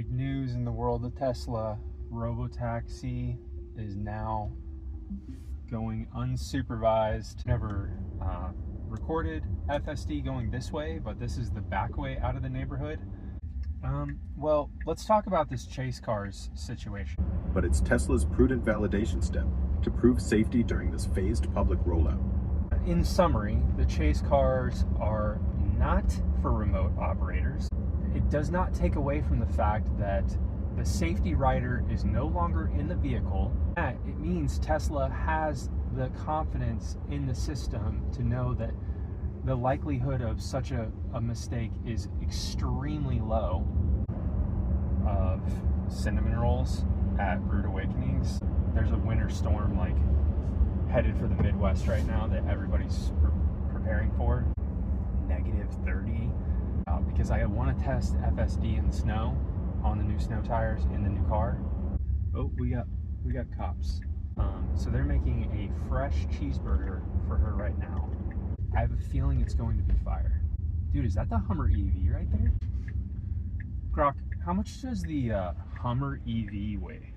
Big news in the world of Tesla. Robotaxi is now going unsupervised. Never recorded FSD going this way, but this is the back way out of the neighborhood. Well, let's talk about this chase cars situation. But it's Tesla's prudent validation step to prove safety during this phased public rollout. In summary, the chase cars are not for remote operators. It does not take away from the fact that the safety rider is no longer in the vehicle. It means Tesla has the confidence in the system to know that the likelihood of such a mistake is extremely low. Of cinnamon rolls at Brewed Awakenings. There's a winter storm like headed for the Midwest right now that everybody's preparing for. -30. Because I want to test FSD in the snow on the new snow tires in the new car. Oh, we got cops. So they're making a fresh cheeseburger for her right now. I have a feeling it's going to be fire. Dude, is that the Hummer EV right there? Grok, how much does the Hummer EV weigh?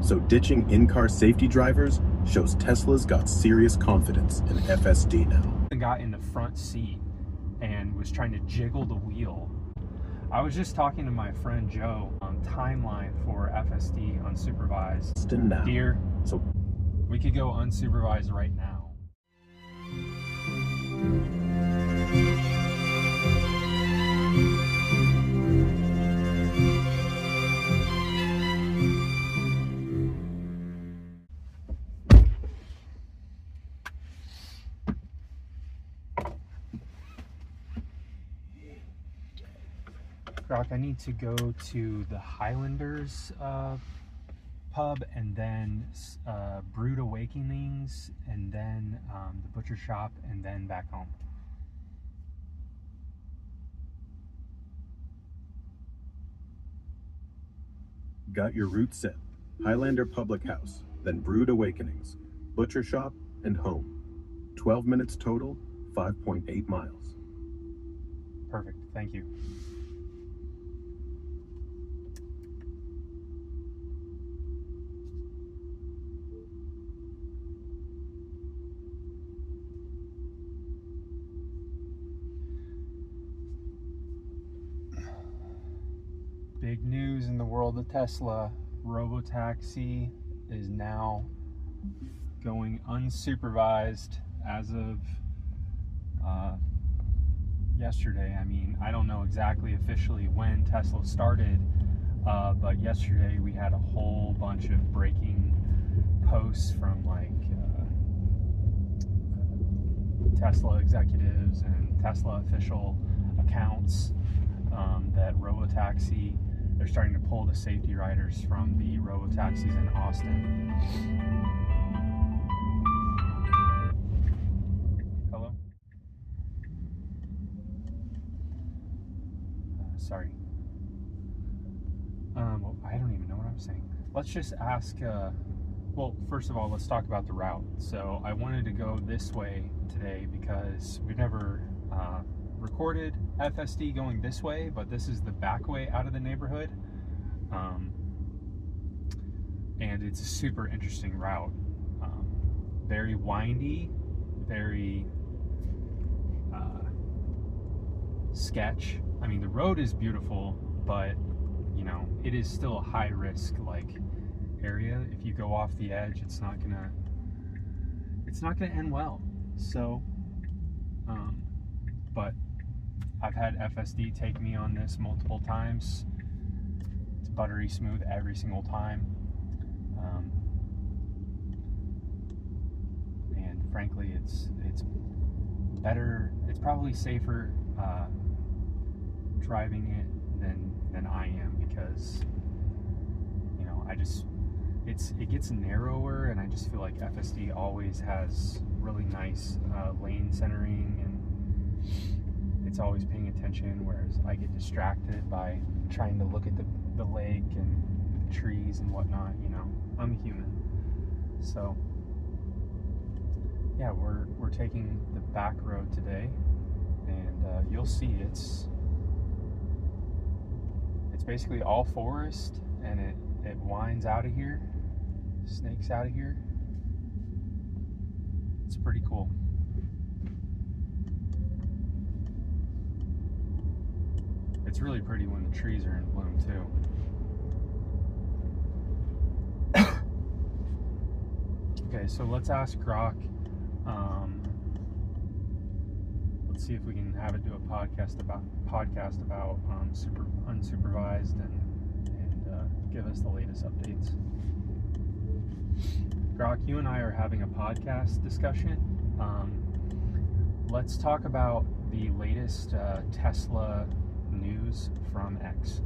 So ditching in-car safety drivers shows Tesla's got serious confidence in FSD now. The guy in the front seat and was trying to jiggle the wheel. I was just talking to my friend Joe on timeline for FSD unsupervised. Now. Dear, so we could go unsupervised right now. Grok, I need to go to the Highlanders pub, and then Brewed Awakenings, and then the butcher shop, and then back home. got your route set. Highlander Public House, then Brewed Awakenings, butcher shop, and home. 12 minutes total, 5.8 miles. Perfect, thank you. Big news in the world of Tesla. Robotaxi is now going unsupervised as of yesterday. I mean, I don't know exactly officially when Tesla started, but yesterday we had a whole bunch of breaking posts from like Tesla executives and Tesla official accounts that Robotaxi, they're starting to pull the safety riders from the Robotaxis in Austin. Hello? Sorry. Well, I don't even know what I'm saying. Let's just ask, well, first of all, let's talk about the route. So I wanted to go this way today because we've never recorded FSD going this way, but this is the back way out of the neighborhood. And it's a super interesting route. Very windy, very sketch. I mean, the road is beautiful, but you know, it is still a high risk like area. If you go off the edge, it's not gonna end well. So but I've had FSD take me on this multiple times. It's buttery smooth every single time. And frankly, it's better, it's probably safer driving it than I am, because you know, it gets narrower, and I just feel like FSD always has really nice lane centering, and it's always paying attention, whereas I get distracted by trying to look at the lake and the trees and whatnot. You know, I'm a human. So yeah, we're taking the back road today, and you'll see it's basically all forest, and it winds out of here, snakes out of here. It's pretty cool. It's really pretty when the trees are in bloom too. Okay, so let's ask Grok. Let's see if we can have it do a podcast about unsupervised and give us the latest updates. Grok, you and I are having a podcast discussion. Let's talk about the latest Tesla news from X.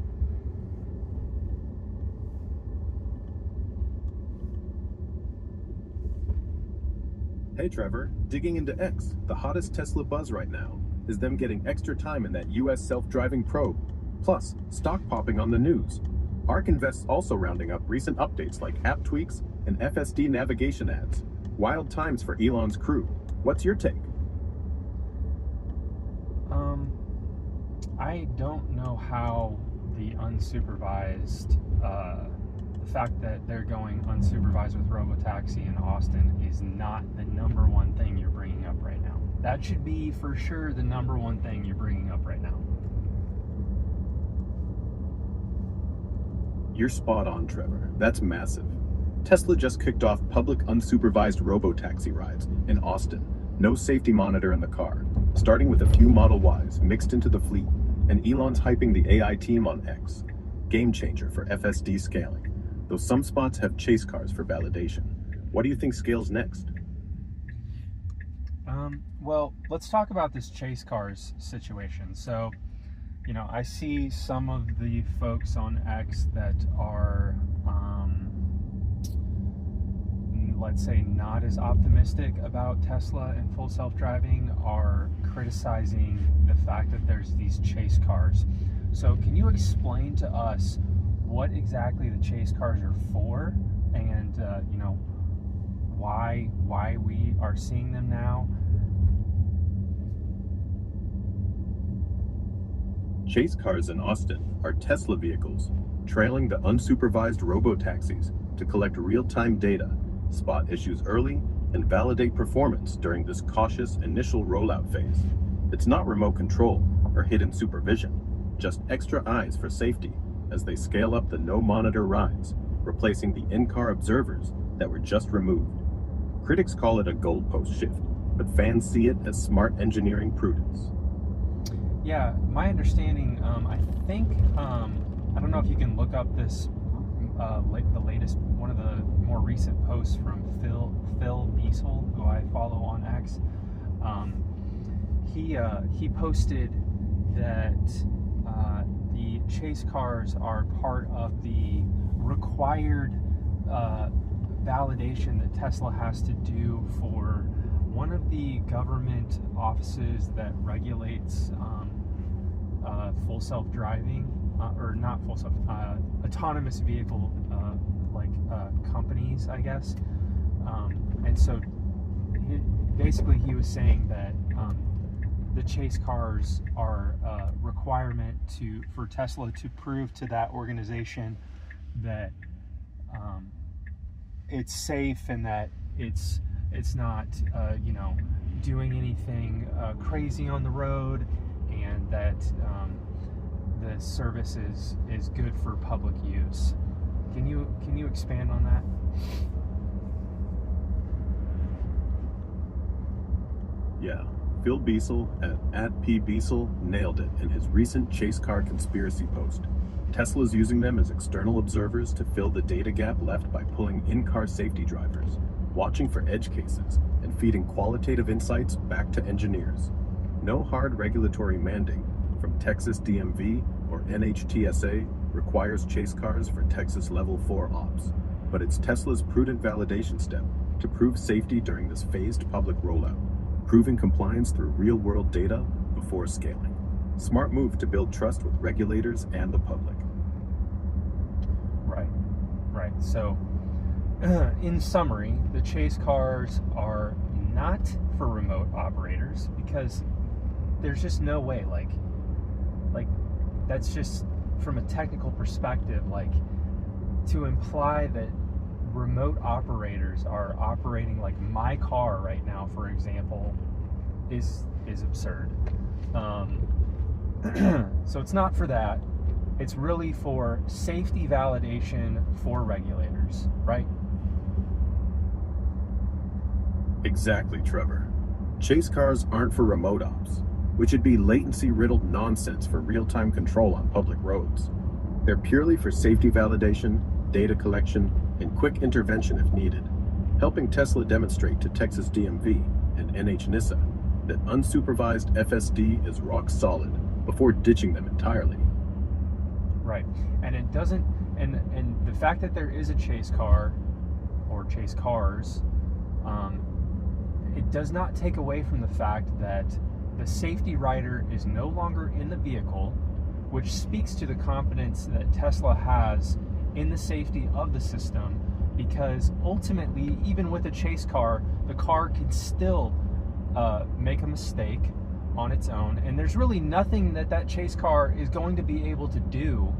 Hey Trevor, digging into X, the hottest Tesla buzz right now is them getting extra time in that US self-driving probe. Plus, stock popping on the news. ARK Invest's also rounding up recent updates like app tweaks and FSD navigation ads. Wild times for Elon's crew. What's your take? I don't know how the unsupervised, the fact that they're going unsupervised with Robotaxi in Austin is not the number one thing you're bringing up right now. That should be for sure the number one thing you're bringing up right now. You're spot on, Trevor. That's massive. Tesla just kicked off public unsupervised robotaxi rides in Austin. No safety monitor in the car, starting with a few Model Ys mixed into the fleet, and Elon's hyping the AI team on X. Game changer for FSD scaling, though some spots have chase cars for validation. What do you think scales next? Well, let's talk about this chase cars situation. So, I see some of the folks on X that are, let's say, not as optimistic about Tesla and full self-driving are criticizing the fact that there's these chase cars. So can you explain to us what exactly the chase cars are for, and why we are seeing them now? Chase cars in Austin are Tesla vehicles trailing the unsupervised robotaxis to collect real-time data, spot issues early, and validate performance during this cautious initial rollout phase. It's not remote control or hidden supervision, just extra eyes for safety as they scale up the no-monitor rides, replacing the in-car observers that were just removed. Critics call it a goalpost shift, but fans see it as smart engineering prudence. Yeah, my understanding, I think, I don't know if you can look up this, the latest, one of the more recent posts from Phil Biesel, who I follow on X. He posted that the chase cars are part of the required validation that Tesla has to do for one of the government offices that regulates full self-driving, or not full self, autonomous vehicle companies, I guess. And so basically he was saying that the chase cars are a requirement for Tesla to prove to that organization that it's safe and that it's not doing anything crazy on the road, and that the service is good for public use. Can you expand on that? Yeah, Phil Biesel at @PBiesel nailed it in his recent chase car conspiracy post. Tesla's using them as external observers to fill the data gap left by pulling in-car safety drivers, watching for edge cases, and feeding qualitative insights back to engineers. No hard regulatory mandate from Texas DMV or NHTSA requires chase cars for Texas Level 4 ops, but it's Tesla's prudent validation step to prove safety during this phased public rollout, proving compliance through real-world data before scaling. Smart move to build trust with regulators and the public. Right. So, in summary, the chase cars are not for remote operators because there's just no way, like that's just from a technical perspective, like to imply that remote operators are operating like my car right now, for example, is absurd. So it's not for that. It's really for safety validation for regulators, right? Exactly, Trevor. Chase cars aren't for remote ops, which would be latency-riddled nonsense for real-time control on public roads. They're purely for safety validation, data collection, and quick intervention if needed, helping Tesla demonstrate to Texas DMV and NHTSA that unsupervised FSD is rock solid before ditching them entirely. Right. And it doesn't, and the fact that there is a chase car or chase cars, it does not take away from the fact that the safety rider is no longer in the vehicle, which speaks to the confidence that Tesla has in the safety of the system, because ultimately, even with a chase car, the car can still make a mistake on its own, and there's really nothing that chase car is going to be able to do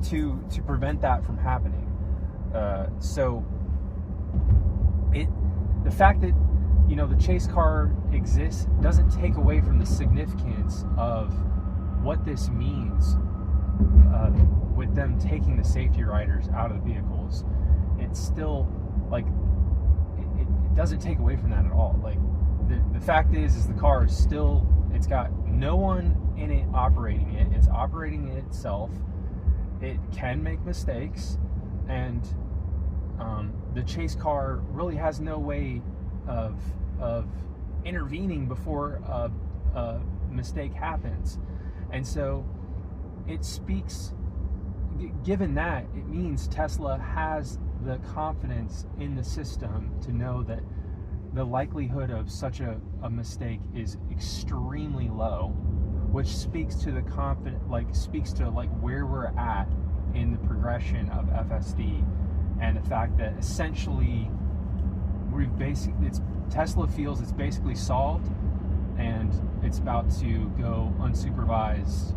to prevent that from happening. So the fact that the chase car exists doesn't take away from the significance of what this means with them taking the safety riders out of the vehicles. It's still like it doesn't take away from that at all. Like the fact is the car is still, it's got no one in it operating it. It's operating it itself. It can make mistakes, and the chase car really has no way of intervening before a mistake happens. And so it speaks, given that, it means Tesla has the confidence in the system to know that the likelihood of such a mistake is extremely low, which speaks to the where we're at in the progression of FSD, and the fact that essentially Tesla feels it's basically solved, and it's about to go unsupervised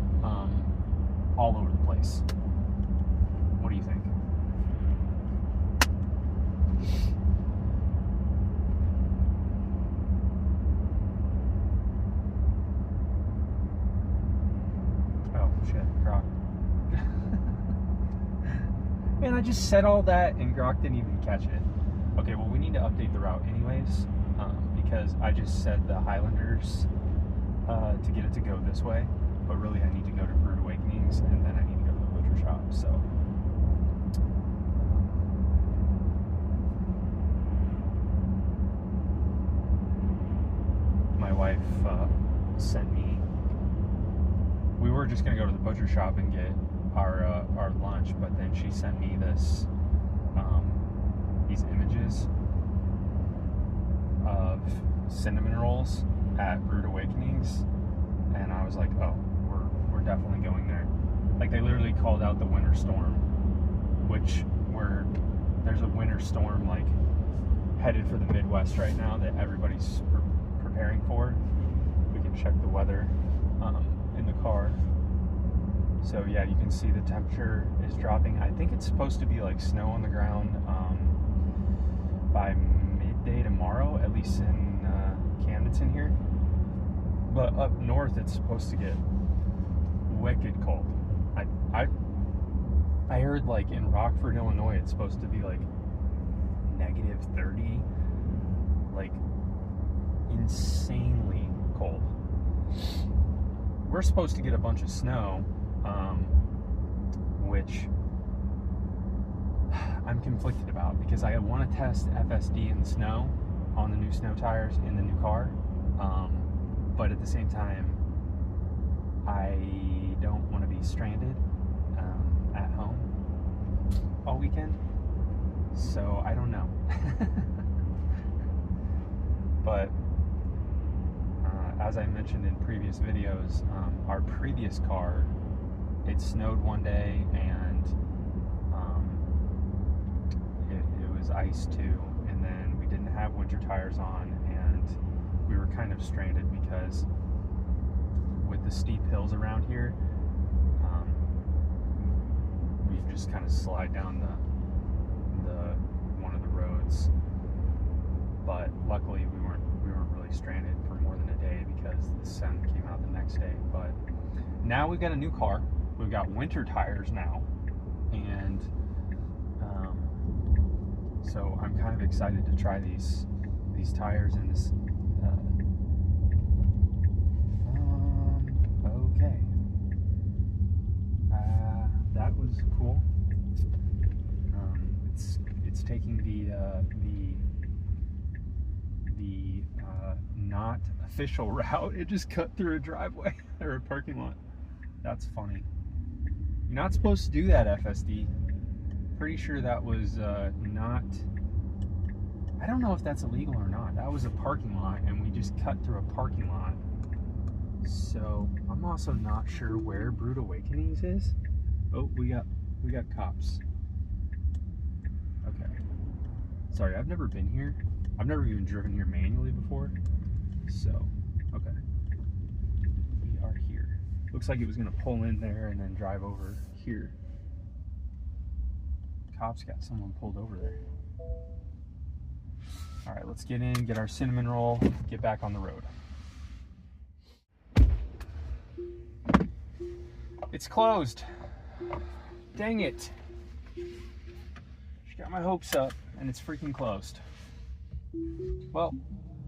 all over the place. What do you think? Oh shit, Grok. Man, I just said all that and Grok didn't even catch it. Okay, well, we need to update the route anyways, because I just said the Highlanders to get it to go this way, but really I need to go to Brood Awakenings, and then I need to go to the butcher shop. So my wife sent me, we were just going to go to the butcher shop and get our lunch, but then she sent me these images of cinnamon rolls at Brood Awakenings, and I was like, oh, we're definitely going there. Like, they literally called out the winter storm, which there's a winter storm like headed for the Midwest right now that everybody's preparing for. We can check the weather in the car. So yeah, you can see the temperature is dropping. I think it's supposed to be like snow on the ground by midday tomorrow, at least in Camdenton here. But up north, it's supposed to get wicked cold. I heard like in Rockford, Illinois, it's supposed to be like -30, like insanely cold. We're supposed to get a bunch of snow, which I'm conflicted about, because I want to test FSD in the snow on the new snow tires in the new car, but at the same time I don't want to be stranded at home all weekend, so I don't know. But as I mentioned in previous videos, our previous car, it snowed one day, and it was ice too, and then we didn't have winter tires on, and we were kind of stranded because with the steep hills around here, just kind of slide down the one of the roads. But luckily we weren't really stranded for more than a day because the sun came out the next day. But now we've got a new car. We've got winter tires now, and so I'm kind of excited to try these tires in this. Okay, that was cool. It's taking the not official route. It just cut through a driveway or a parking lot. That's funny. You're not supposed to do that, FSD. Pretty sure that was not. I don't know if that's illegal or not. That was a parking lot, and we just cut through a parking lot. So I'm also not sure where Brood Awakenings is. Oh, we got cops. Okay. Sorry, I've never been here. I've never even driven here manually before. So, okay. We are here. Looks like it was gonna pull in there and then drive over here. Cops got someone pulled over there. All right, let's get in, get our cinnamon roll, get back on the road. It's closed. Dang it. She got my hopes up and it's freaking closed. Well,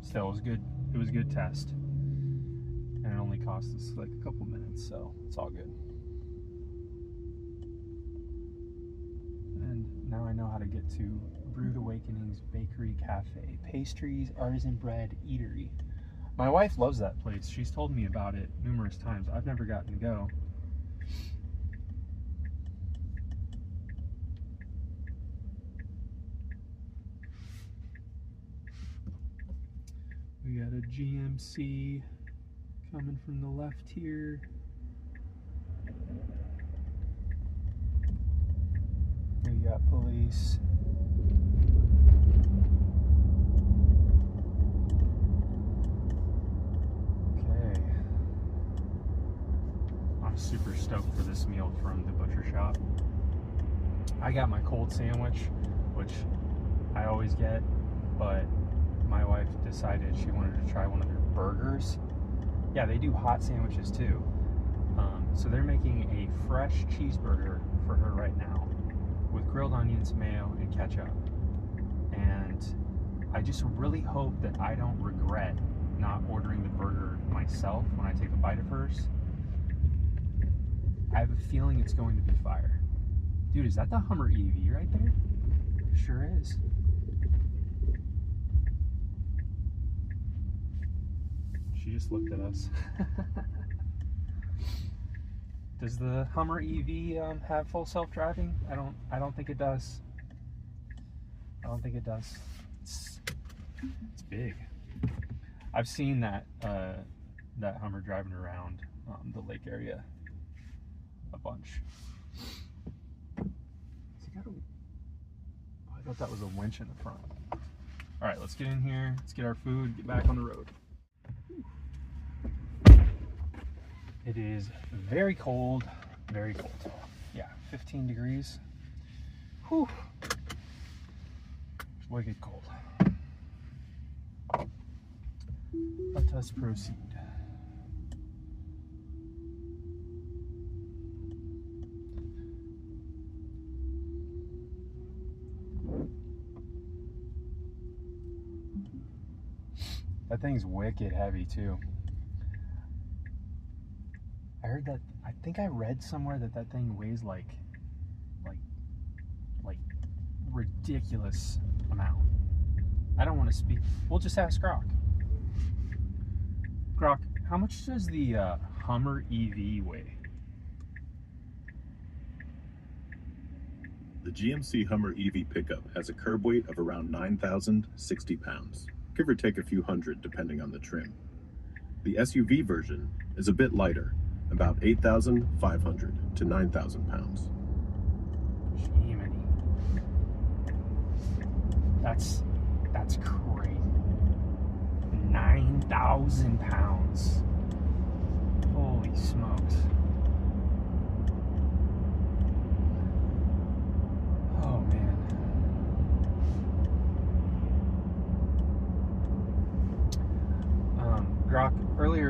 still, it was good. It was a good test. And it only cost us like a couple minutes, so it's all good. And now I know how to get to Brood Awakenings Bakery Cafe. Pastries, artisan bread, eatery. My wife loves that place. She's told me about it numerous times. I've never gotten to go. We got a GMC coming from the left here. We got police. Okay. I'm super stoked for this meal from the butcher shop. I got my cold sandwich, which I always get, but my wife decided she wanted to try one of their burgers. Yeah, they do hot sandwiches too. So they're making a fresh cheeseburger for her right now with grilled onions, mayo, and ketchup. And I just really hope that I don't regret not ordering the burger myself when I take a bite of hers. I have a feeling it's going to be fire. Dude, is that the Hummer EV right there? Sure is. She just looked at us. Does the Hummer EV have full self-driving? I don't think it does. I don't think it does. It's big. I've seen that that Hummer driving around the lake area a bunch. I thought that was a winch in the front. All right, let's get in here. Let's get our food. Get back on the road. It is very cold, very cold. Yeah, 15 degrees. Whew. It's wicked cold. Let us proceed. That thing's wicked heavy too. I heard that, I think I read somewhere that that thing weighs like ridiculous amount. I don't want to speak. We'll just ask Grok. Grok, how much does the Hummer EV weigh? The GMC Hummer EV pickup has a curb weight of around 9,060 pounds, give or take a few hundred depending on the trim. The SUV version is a bit lighter, about 8,500 to 9,000 pounds. Jiminy. That's crazy. 9,000 pounds. Holy smokes.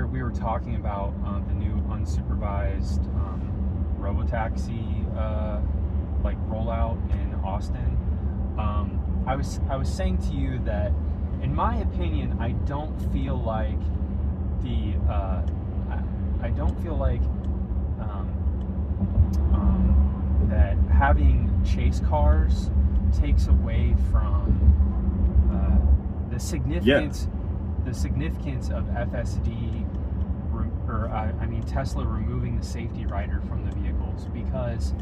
we were talking about the new unsupervised Robotaxi like rollout in Austin. I was saying to you that, in my opinion, I don't feel like that having chase cars takes away from the significance of FSD, Tesla removing the safety rider from the vehicles, because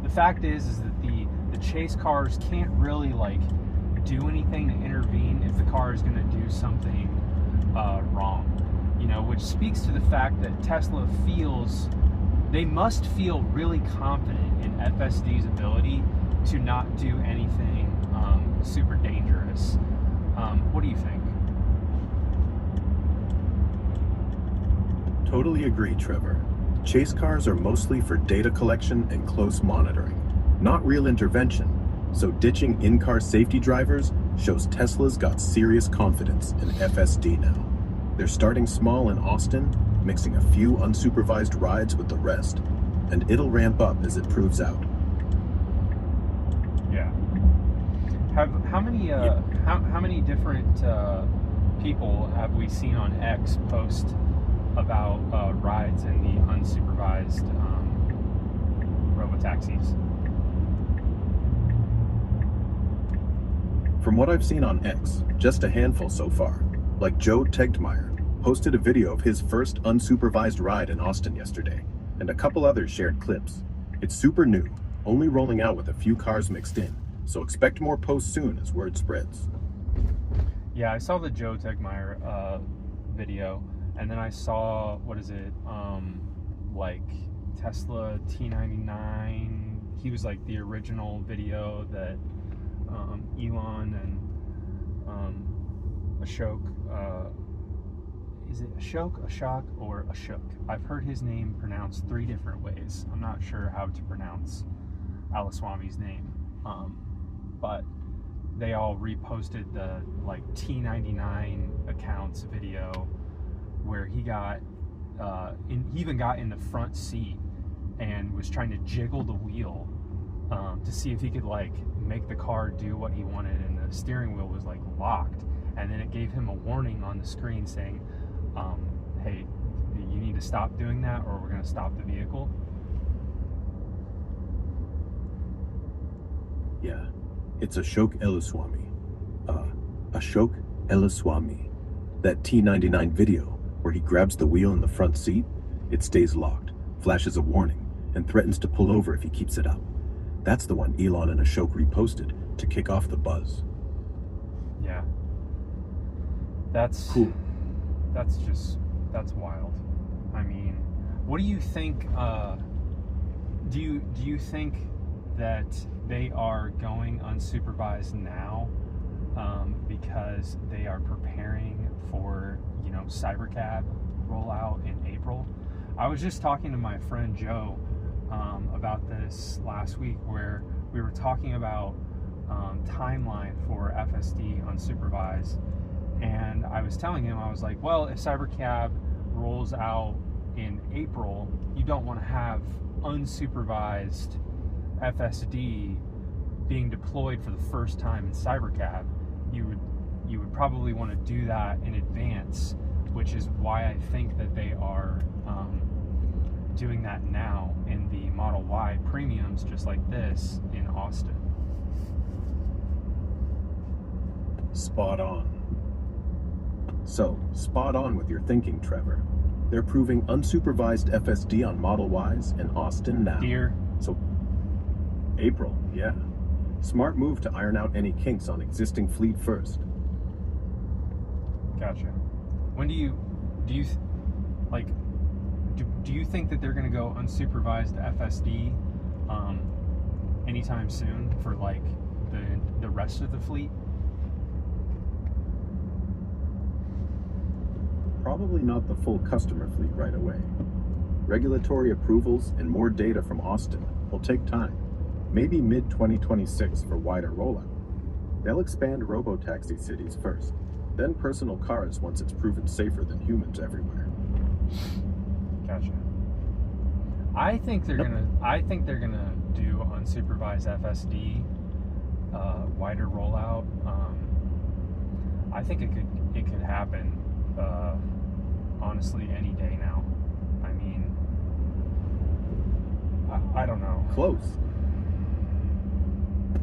the fact is that the chase cars can't really like do anything to intervene if the car is going to do something wrong, which speaks to the fact that Tesla they must feel really confident in FSD's ability to not do anything super dangerous. What do you think? Totally agree, Trevor. Chase cars are mostly for data collection and close monitoring, not real intervention. So ditching in-car safety drivers shows Tesla's got serious confidence in FSD now. They're starting small in Austin, mixing a few unsupervised rides with the rest, and it'll ramp up as it proves out. Yeah. How many different people have we seen on X post about rides in the unsupervised robotaxis? From what I've seen on X, just a handful so far. Like Joe Tegtmeyer posted a video of his first unsupervised ride in Austin yesterday, and a couple others shared clips. It's super new, only rolling out with a few cars mixed in, so expect more posts soon as word spreads. Yeah, I saw the Joe Tegtmeyer video, and then I saw, like Tesla T99. He was like the original video that Elon and Ashok, is it Ashok, or Ashok? I've heard his name pronounced 3 different ways. I'm not sure how to pronounce Alaswamy's name, but they all reposted the like T99 accounts video where he got he even got in the front seat and was trying to jiggle the wheel to see if he could like make the car do what he wanted, and the steering wheel was like locked, and then it gave him a warning on the screen saying, hey, you need to stop doing that or we're going to stop the vehicle. Yeah, it's Ashok Elaswamy. Ashok Elaswamy. That T99 video where he grabs the wheel in the front seat, it stays locked, flashes a warning, and threatens to pull over if he keeps it up. That's the one Elon and Ashok reposted to kick off the buzz. Yeah. That's cool. That's wild. I mean, what do you think, do you think that they are going unsupervised now because they are preparing for, Cybercab rollout in April? I was just talking to my friend Joe about this last week, where we were talking about timeline for FSD unsupervised, and I was telling him, I was like, well, if Cybercab rolls out in April, you don't want to have unsupervised FSD being deployed for the first time in Cybercab. You would probably want to do that in advance, which is why I think that they are doing that now in the Model Y premiums, just like this in Austin. Spot on. So, spot on with your thinking, Trevor. They're proving unsupervised FSD on Model Ys in Austin now. Dear. So, April, yeah. Smart move to iron out any kinks on existing fleet first. Gotcha. When do you think that they're going to go unsupervised FSD anytime soon for like the rest of the fleet? Probably not the full customer fleet right away. Regulatory approvals and more data from Austin will take time. Maybe mid-2026 for wider rollout. They'll expand robotaxi cities first, then personal cars once it's proven safer than humans everywhere. Gotcha. I think they're gonna do unsupervised FSD, wider rollout. I think it could happen. Honestly, any day now. I mean, I don't know. Close.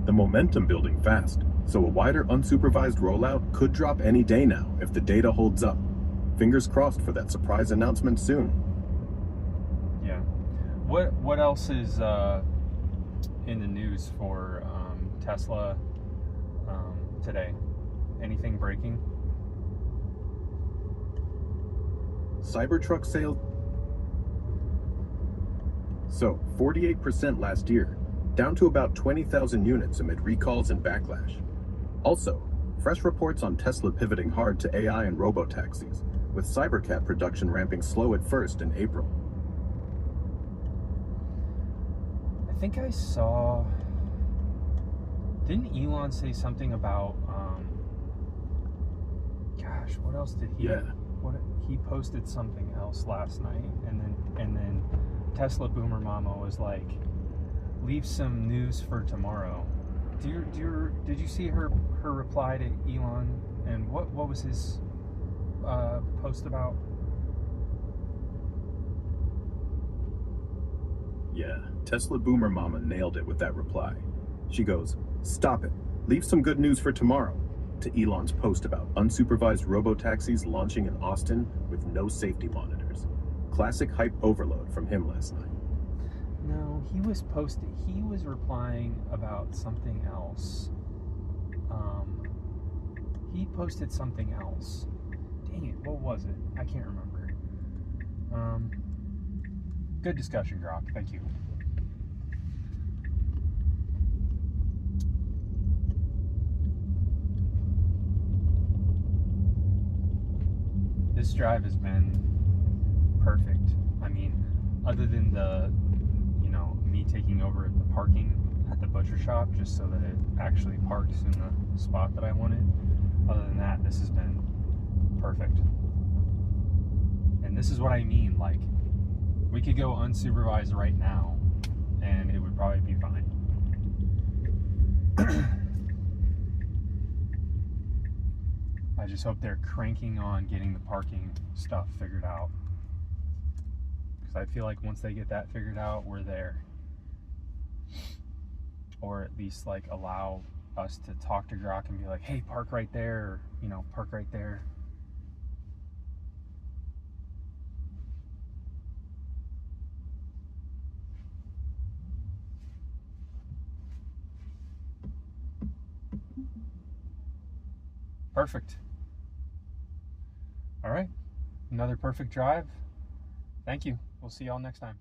The momentum building fast, so a wider unsupervised rollout could drop any day now if the data holds up. Fingers crossed for that surprise announcement soon. Yeah. What else is in the news for Tesla today? Anything breaking? Cybertruck sales. So, 48% last year, down to about 20,000 units amid recalls and backlash. Also, fresh reports on Tesla pivoting hard to AI and robotaxis, with Cybercat production ramping slow at first in April. I think I saw... Didn't Elon say something about... gosh, what else did he... Yeah. He posted something else last night, and then Tesla Boomer Mama was like, leave some news for tomorrow. Did you see her reply to Elon? And what was his post about? Yeah, Tesla Boomer Mama nailed it with that reply. She goes, "Stop it. Leave some good news for tomorrow," to Elon's post about unsupervised robotaxis launching in Austin with no safety monitors. Classic hype overload from him last night. No, he was replying about something else. He posted something else. Dang it, what was it? I can't remember. Good discussion, Grok. Thank you. This drive has been perfect. I mean, other than me taking over at the parking at the butcher shop just so that it actually parks in the spot that I wanted. Other than that, this has been perfect. And this is what I mean, like, we could go unsupervised right now and it would probably be fine. I just hope they're cranking on getting the parking stuff figured out. Because I feel like once they get that figured out, we're there. Or at least like allow us to talk to Grok and be like, hey, park right there, or, park right there. Perfect. All right. Another perfect drive. Thank you. We'll see y'all next time.